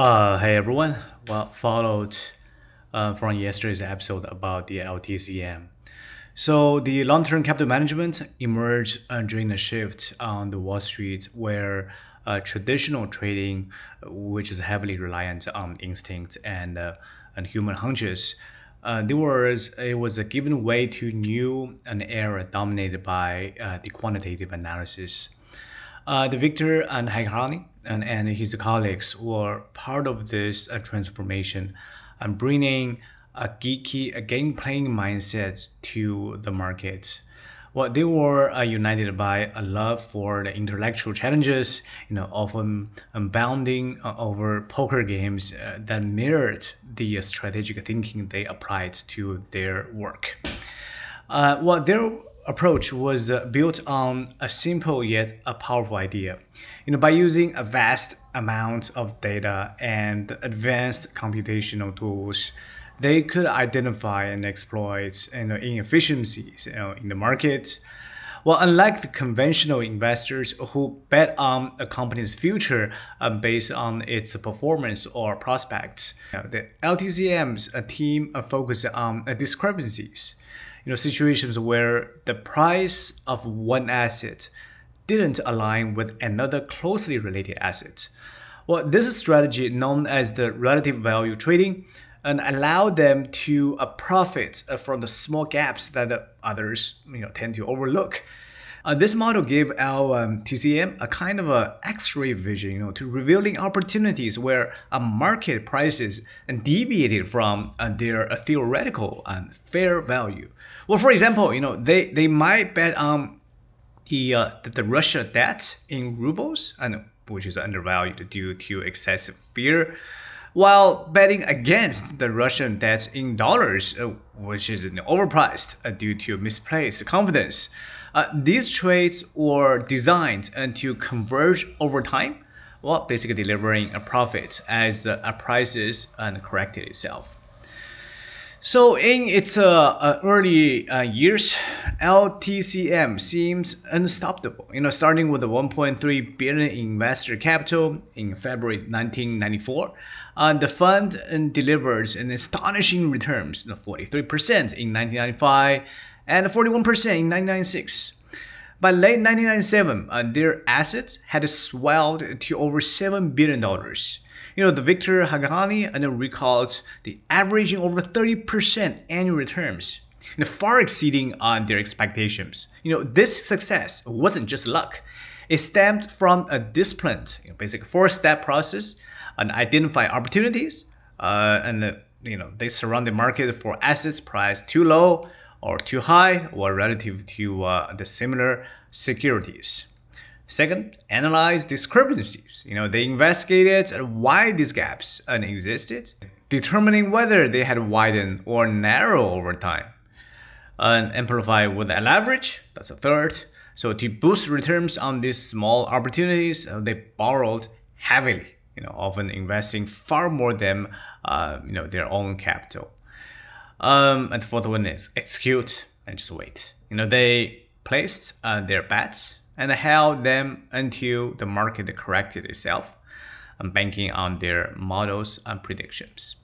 Hey everyone. Well, followed from yesterday's episode about the LTCM. So the long-term capital management emerged during a shift on the Wall Street, where traditional trading, which is heavily reliant on instinct and human hunches, it was a given way to new an era dominated by the quantitative analysis. The Victor and Haghani and his colleagues were part of this transformation and bringing a geeky, a game playing mindset to the market. Well, they were united by a love for the intellectual challenges, often bounding over poker games that mirrored the strategic thinking they applied to their work. Their approach was built on a simple yet a powerful idea. By using a vast amount of data and advanced computational tools, they could identify and exploit inefficiencies in the market. Well, unlike the conventional investors who bet on a company's future based on its performance or prospects, the LTCM's team focused on discrepancies, situations where the price of one asset didn't align with another closely related asset. Well, this strategy, known as the relative value trading, and allowed them to profit from the small gaps that others tend to overlook. This model gave our TCM a kind of a X-ray vision, to revealing opportunities where market prices deviated from their theoretical and fair value. Well, for example, they might bet on the Russia debt in rubles, and which is undervalued due to excessive fear, while betting against the Russian debt in dollars, which is overpriced due to misplaced confidence. These trades were designed to converge over time, while basically delivering a profit as prices corrected itself. So in its early years, LTCM seems unstoppable. Starting with a 1.3 billion investor capital in February 1994, the fund delivers an astonishing returns, 43% in 1995 and 41% in 1996. By late 1997, their assets had swelled to over $7 billion. The Victor Haghani and recalled the averaging over 30% annual returns, far exceeding their expectations. This success wasn't just luck. It stemmed from a disciplined, basic four-step process and identify opportunities, they surround the market for assets priced too low or too high or relative to the similar securities. Second, analyze discrepancies. They investigated why these gaps existed, determining whether they had widened or narrowed over time. And amplify with a leverage, that's a third. So to boost returns on these small opportunities, they borrowed heavily, often investing far more than their own capital. And the fourth one is execute and just wait. They placed their bets and held them until the market corrected itself, banking on their models and predictions.